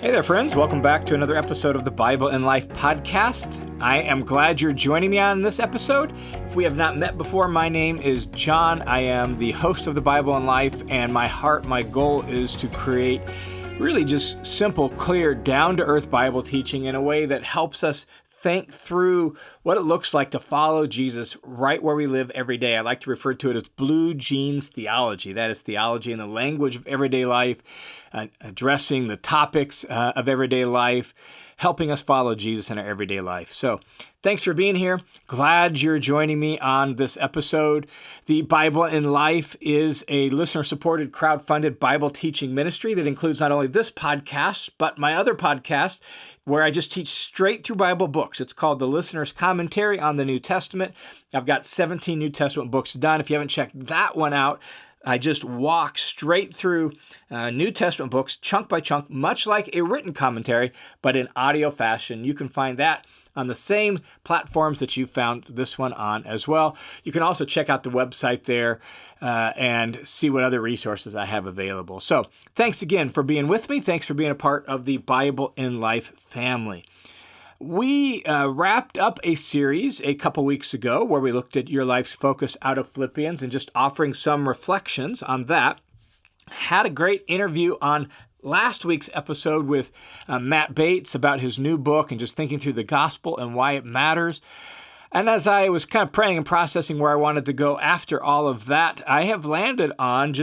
Hey there, friends. Welcome back to another episode of the Bible in Life podcast. I am glad you're joining me on this episode. If we have not met before, my name is John. I am the host of the Bible in Life, and my goal is to create really just simple, clear, down-to-earth Bible teaching in a way that helps us think through what it looks like to follow Jesus right where we live every day. I like to refer to it as blue jeans theology. That is theology in the language of everyday life, addressing the topics of everyday life, helping us follow Jesus in our everyday life. So thanks for being here. Glad you're joining me on this episode. The Bible in Life is a listener-supported, crowd-funded Bible teaching ministry that includes not only this podcast, but my other podcast, where I just teach straight through Bible books. It's called The Listener's Commentary on the New Testament. I've got 17 New Testament books done. If you haven't checked that one out, I just walk straight through New Testament books, chunk by chunk, much like a written commentary, but in audio fashion. You can find that on the same platforms that you found this one on as well. You can also check out the website there and see what other resources I have available. So thanks again for being with me. Thanks for being a part of the Bible in Life family. We wrapped up a series a couple weeks ago where we looked at your life's focus out of Philippians and just offering some reflections on that. Had a great interview on last week's episode with Matt Bates about his new book and just thinking through the gospel and why it matters. And as I was kind of praying and processing where I wanted to go after all of that, I have landed on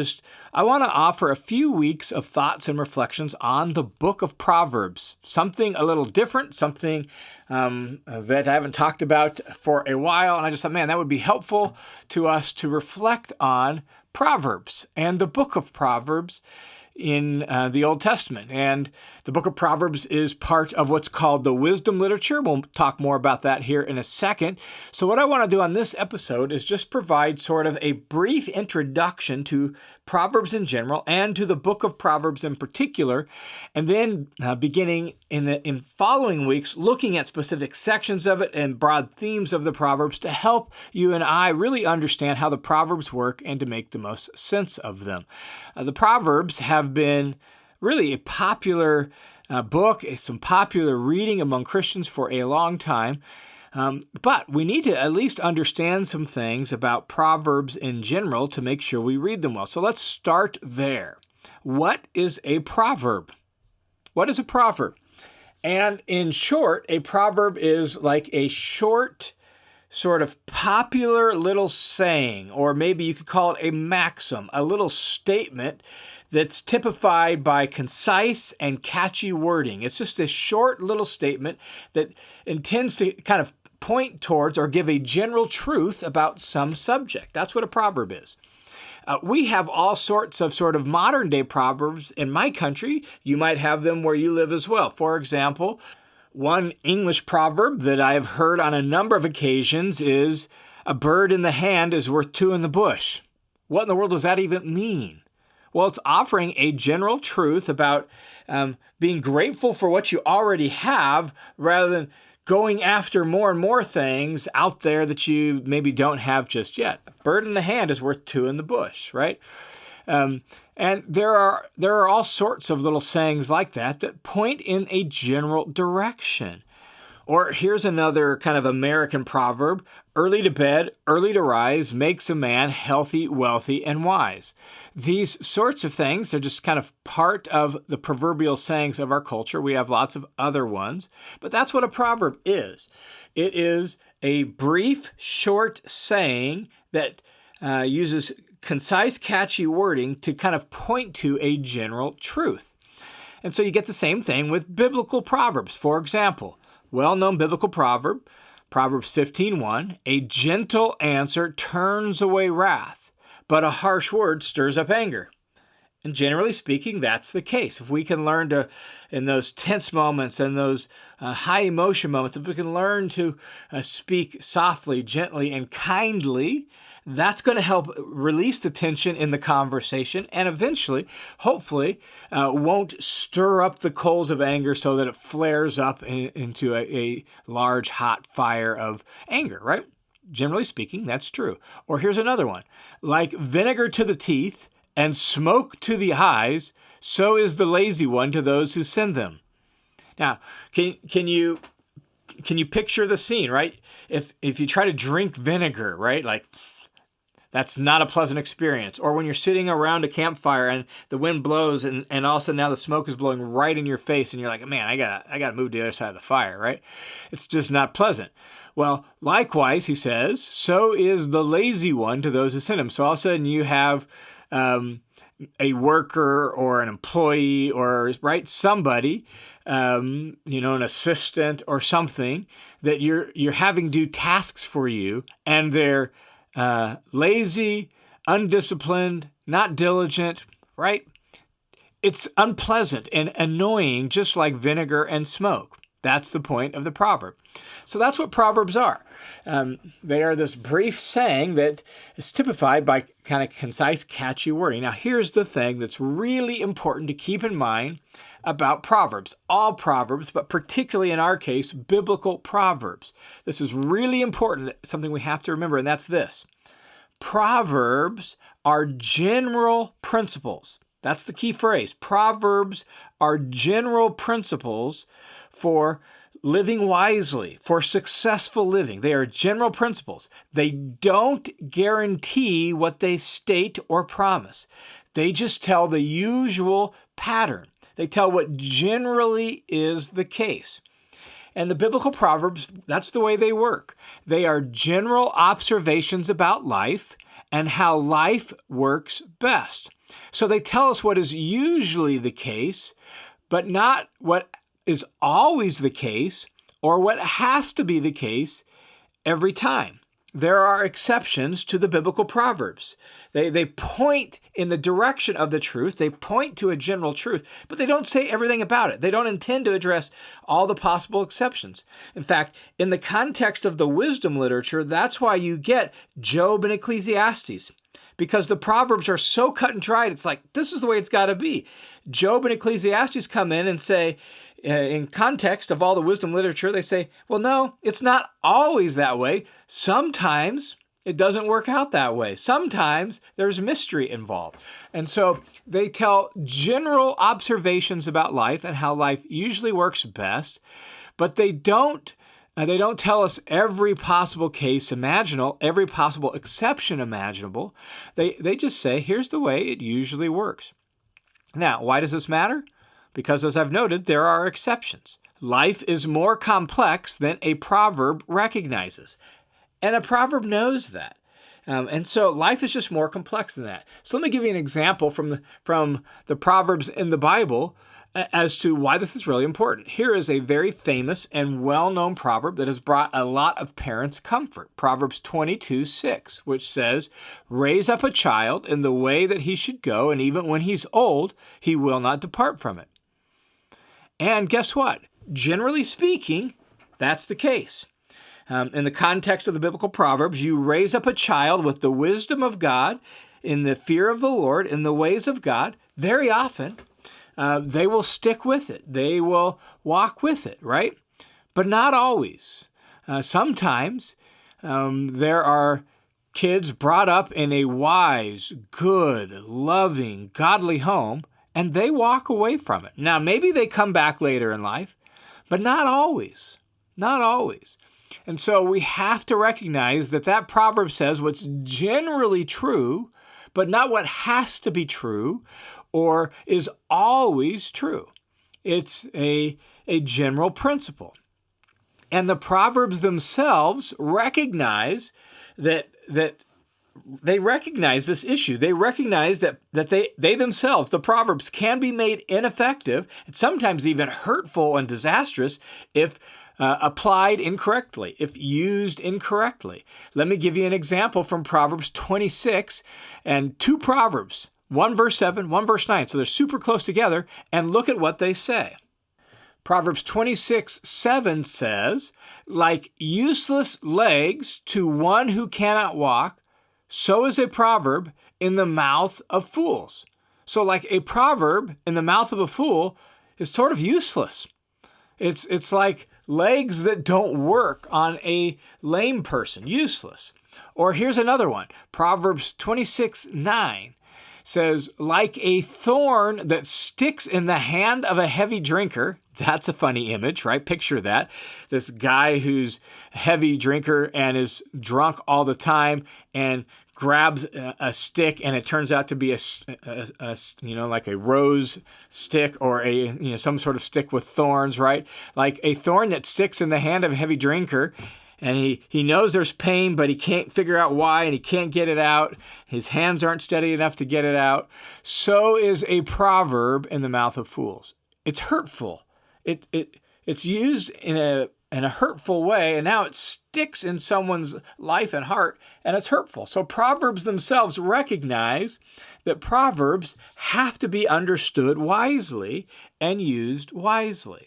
I want to offer a few weeks of thoughts and reflections on the book of Proverbs. Something a little different, something that I haven't talked about for a while. And I just thought, man, that would be helpful to us to reflect on Proverbs and the book of Proverbs in the Old Testament. And the book of Proverbs is part of what's called the wisdom literature. We'll talk more about that here in a second. So what I want to do on this episode is just provide sort of a brief introduction to Proverbs in general and to the book of Proverbs in particular, and then beginning in following weeks, looking at specific sections of it and broad themes of the Proverbs to help you and I really understand how the Proverbs work and to make the most sense of them. The Proverbs have been really a popular book, some popular reading among Christians for a long time. But we need to at least understand some things about Proverbs in general to make sure we read them well. So let's start there. What is a proverb? What is a proverb? And in short, a proverb is like a short, sort of popular little saying, or maybe you could call it a maxim, a little statement that's typified by concise and catchy wording. It's just a short little statement that intends to kind of point towards or give a general truth about some subject. That's what a proverb is. We have all sorts of sort of modern day proverbs in my country. You might have them where you live as well. For example, one English proverb that I've heard on a number of occasions is, "A bird in the hand is worth two in the bush." What in the world does that even mean? Well, it's offering a general truth about being grateful for what you already have rather than going after more and more things out there that you maybe don't have just yet. A bird in the hand is worth two in the bush, right? And there are all sorts of little sayings like that point in a general direction. Or here's another kind of American proverb: "Early to bed, early to rise makes a man healthy, wealthy, and wise." These sorts of things are just kind of part of the proverbial sayings of our culture. We have lots of other ones, but that's what a proverb is. It is a brief, short saying that uses concise, catchy wording to kind of point to a general truth. And so you get the same thing with biblical proverbs. For example, well-known biblical proverb, Proverbs 15:1, "A gentle answer turns away wrath, but a harsh word stirs up anger." And generally speaking, that's the case. If we can learn to, in those tense moments and those high emotion moments, if we can learn to speak softly, gently, and kindly, that's going to help release the tension in the conversation and eventually, hopefully, won't stir up the coals of anger so that it flares up into a large hot fire of anger, right? Generally speaking, that's true. Or here's another one. "Like vinegar to the teeth and smoke to the eyes, so is the lazy one to those who send them." Now, can you picture the scene, right? If you try to drink vinegar, right? Like, that's not a pleasant experience. Or when you're sitting around a campfire and the wind blows and all of a sudden now the smoke is blowing right in your face and you're like, man, I gotta move to the other side of the fire, right? It's just not pleasant. Well, likewise, he says, so is the lazy one to those who send him. So all of a sudden you have a worker or an employee or, right, somebody, an assistant or something that you're having do tasks for you, and they're lazy, undisciplined, not diligent, right? It's unpleasant and annoying, just like vinegar and smoke. That's the point of the proverb. So that's what Proverbs are. They are this brief saying that is typified by kind of concise, catchy wording. Now, here's the thing that's really important to keep in mind about Proverbs. All Proverbs, but particularly in our case, biblical Proverbs. This is really important, something we have to remember, and that's this. Proverbs are general principles. That's the key phrase. Proverbs are general principles for living wisely, for successful living. They are general principles. They don't guarantee what they state or promise. They just tell the usual pattern. They tell what generally is the case. And the biblical Proverbs, that's the way they work. They are general observations about life and how life works best. So they tell us what is usually the case, but not what is always the case or what has to be the case every time. There are exceptions to the biblical Proverbs. They point in the direction of the truth. They point to a general truth, but they don't say everything about it. They don't intend to address all the possible exceptions. In fact, in the context of the wisdom literature, that's why you get Job and Ecclesiastes, because the Proverbs are so cut and dried. It's like, this is the way it's got to be. Job and Ecclesiastes come in and say, in context of all the wisdom literature, they say, well, no, it's not always that way. Sometimes it doesn't work out that way. Sometimes there's mystery involved. And so they tell general observations about life and how life usually works best, but they don't tell us every possible case imaginable, every possible exception imaginable. They just say, here's the way it usually works. Now, why does this matter? Because as I've noted, there are exceptions. Life is more complex than a proverb recognizes. And a proverb knows that. And so life is just more complex than that. So let me give you an example from the Proverbs in the Bible as to why this is really important. Here is a very famous and well-known proverb that has brought a lot of parents comfort. Proverbs 22:6, which says, "Raise up a child in the way that he should go, and even when he's old, he will not depart from it." And guess what? Generally speaking, that's the case. In the context of the biblical Proverbs, you raise up a child with the wisdom of God, in the fear of the Lord, in the ways of God. Very often, they will stick with it. They will walk with it, right? But not always. Sometimes there are kids brought up in a wise, good, loving, godly home, and they walk away from it. Now, maybe they come back later in life, but not always. Not always. And so we have to recognize that proverb says what's generally true, but not what has to be true or is always true. It's a general principle. And the Proverbs themselves recognize that they recognize this issue. They recognize that they themselves, the Proverbs, can be made ineffective and sometimes even hurtful and disastrous if applied incorrectly, if used incorrectly. Let me give you an example from Proverbs 26 and two Proverbs, one verse 7, one verse 9. So they're super close together, and look at what they say. Proverbs 26:7 says, "Like useless legs to one who cannot walk, so is a proverb in the mouth of fools." So like a proverb in the mouth of a fool is sort of useless. It's like legs that don't work on a lame person, useless. Or here's another one, Proverbs 26:9 says, like a thorn that sticks in the hand of a heavy drinker. That's a funny image, right? Picture that. This guy who's a heavy drinker and is drunk all the time and grabs a stick, and it turns out to be like a rose stick or some sort of stick with thorns, right? Like a thorn that sticks in the hand of a heavy drinker. And he knows there's pain, but he can't figure out why, and he can't get it out. His hands aren't steady enough to get it out. So is a proverb in the mouth of fools. It's hurtful. It's used in a hurtful way, and now it sticks in someone's life and heart, and it's hurtful. So Proverbs themselves recognize that Proverbs have to be understood wisely and used wisely.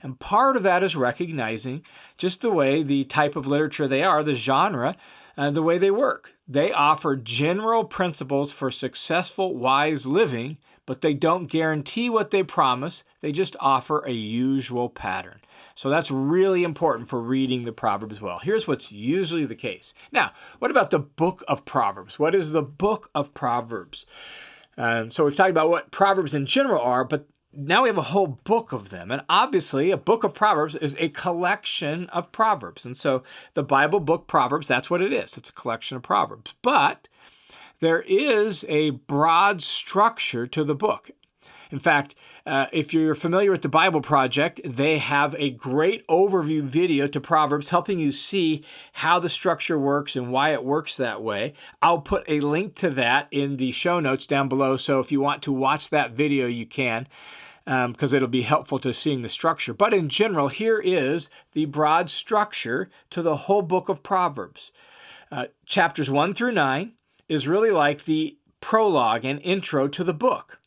And part of that is recognizing just the way the type of literature they are, the genre, the way they work. They offer general principles for successful, wise living, but they don't guarantee what they promise. They just offer a usual pattern. So that's really important for reading the Proverbs well. Here's what's usually the case. Now, what about the book of Proverbs? What is the book of Proverbs? So we've talked about what Proverbs in general are, but now we have a whole book of them. And obviously, a book of Proverbs is a collection of Proverbs. And so the Bible book Proverbs, that's what it is. It's a collection of Proverbs. But there is a broad structure to the book. In fact, if you're familiar with the Bible Project, they have a great overview video to Proverbs helping you see how the structure works and why it works that way. I'll put a link to that in the show notes down below, so if you want to watch that video, you can, because it'll be helpful to seeing the structure. But in general, here is the broad structure to the whole book of Proverbs. Chapters 1 through 9 is really like the prologue and intro to the book.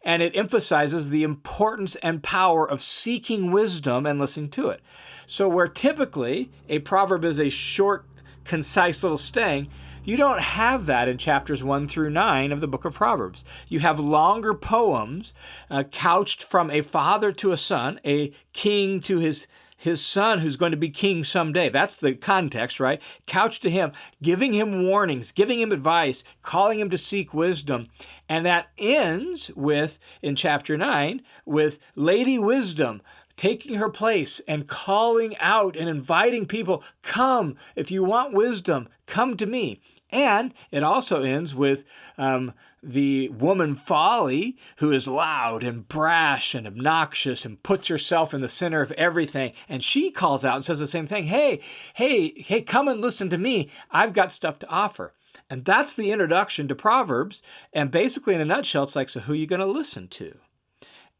And it emphasizes the importance and power of seeking wisdom and listening to it. So where typically a proverb is a short, concise little saying, you don't have that in chapters 1 through 9 of the book of Proverbs. You have longer poems couched from a father to a son, a king to his son who's going to be king someday. That's the context, right? Couched to him, giving him warnings, giving him advice, calling him to seek wisdom. And that ends with, in chapter 9, with Lady Wisdom taking her place and calling out and inviting people, come, if you want wisdom, come to me. And it also ends with the woman Folly, who is loud and brash and obnoxious and puts herself in the center of everything. And she calls out and says the same thing. Hey, come and listen to me. I've got stuff to offer. And that's the introduction to Proverbs. And basically, in a nutshell, it's like, so who are you going to listen to?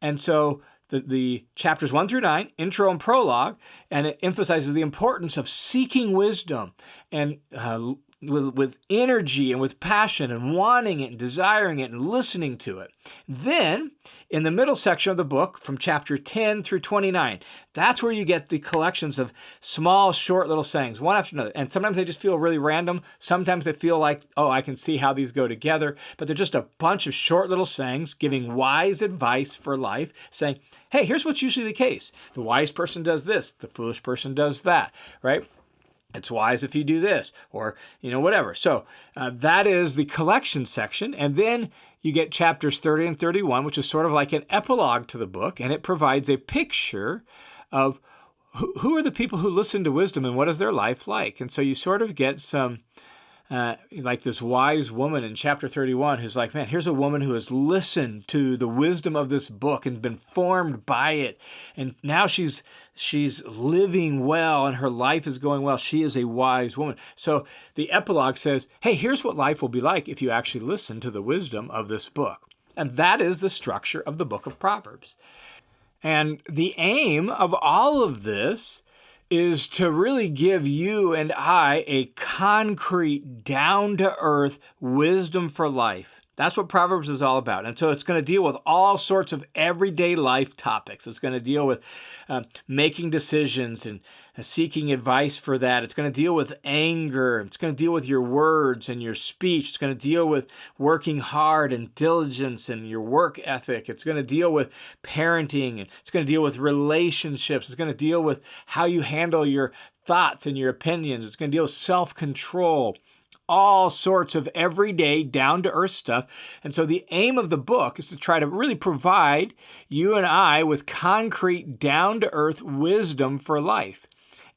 And so the chapters 1 through 9, intro and prologue, and it emphasizes the importance of seeking wisdom and with energy and with passion and wanting it and desiring it and listening to it. Then, in the middle section of the book, from chapter 10 through 29, that's where you get the collections of small, short little sayings, one after another. And sometimes they just feel really random. Sometimes they feel like, oh, I can see how these go together. But they're just a bunch of short little sayings giving wise advice for life, saying, hey, here's what's usually the case. The wise person does this. The foolish person does that, right? It's wise if you do this, or, whatever. So that is the collection section. And then you get chapters 30 and 31, which is sort of like an epilogue to the book. And it provides a picture of who are the people who listen to wisdom and what is their life like. And so you sort of get some, like this wise woman in chapter 31 who's like, man, here's a woman who has listened to the wisdom of this book and been formed by it. And now she's living well and her life is going well. She is a wise woman. So the epilogue says, hey, here's what life will be like if you actually listen to the wisdom of this book. And that is the structure of the book of Proverbs. And the aim of all of this is to really give you and I a concrete, down-to-earth wisdom for life. That's what Proverbs is all about. And so it's going to deal with all sorts of everyday life topics. It's going to deal with making decisions and seeking advice for that. It's going to deal with anger. It's going to deal with your words and your speech. It's going to deal with working hard and diligence and your work ethic. It's going to deal with parenting. And it's going to deal with relationships. It's going to deal with how you handle your thoughts and your opinions. It's going to deal with self-control. all sorts of everyday, down-to-earth stuff. And so the aim of the book is to try to really provide you and I with concrete, down-to-earth wisdom for life.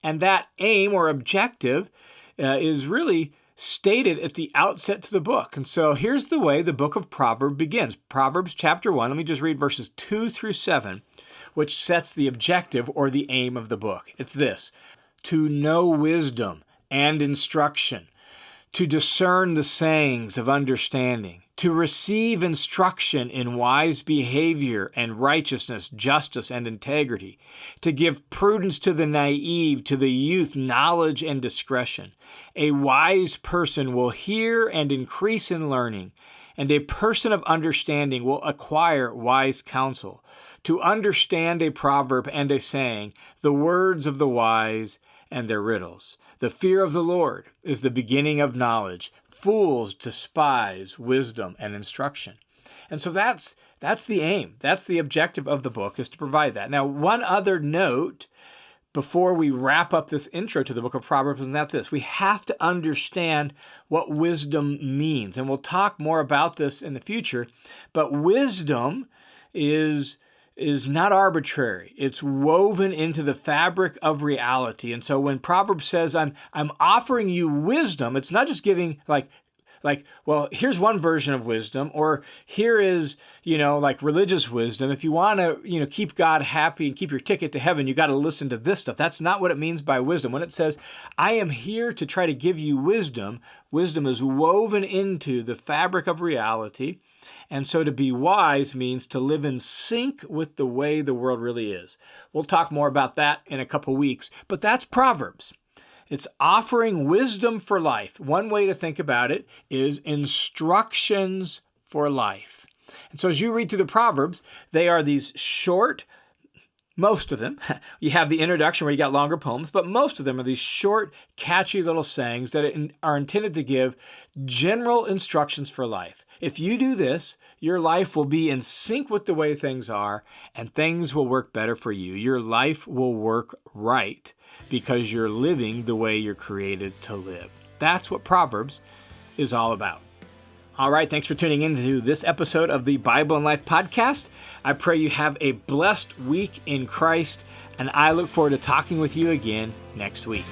And that aim or objective is really stated at the outset to the book. And so here's the way the book of Proverbs begins. Proverbs chapter 1, let me just read verses 2 through 7, which sets the objective or the aim of the book. It's this: to know wisdom and instruction, to discern the sayings of understanding, to receive instruction in wise behavior and righteousness, justice, and integrity, to give prudence to the naive, to the youth knowledge and discretion. A wise person will hear and increase in learning, and a person of understanding will acquire wise counsel. To understand a proverb and a saying, the words of the wise and their riddles. The fear of the Lord is the beginning of knowledge. Fools despise wisdom and instruction. And so that's the aim. That's the objective of the book, is to provide that. Now, one other note before we wrap up this intro to the book of Proverbs is that this: we have to understand what wisdom means. And we'll talk more about this in the future. But wisdom is not arbitrary. It's woven into the fabric of reality. And so when Proverbs says, I'm offering you wisdom, it's not just giving like, well, here's one version of wisdom, or here is, like religious wisdom. If you want to, keep God happy and keep your ticket to heaven, you got to listen to this stuff. That's not what it means by wisdom. When it says, I am here to try to give you wisdom, wisdom is woven into the fabric of reality. And so to be wise means to live in sync with the way the world really is. We'll talk more about that in a couple weeks, but that's Proverbs. It's offering wisdom for life. One way to think about it is instructions for life. And so as you read through the Proverbs, they are these short, most of them. You have the introduction where you got longer poems, but most of them are these short, catchy little sayings that are intended to give general instructions for life. If you do this, your life will be in sync with the way things are, and things will work better for you. Your life will work right because you're living the way you're created to live. That's what Proverbs is all about. All right, thanks for tuning in to this episode of the Bible and Life podcast. I pray you have a blessed week in Christ, and I look forward to talking with you again next week.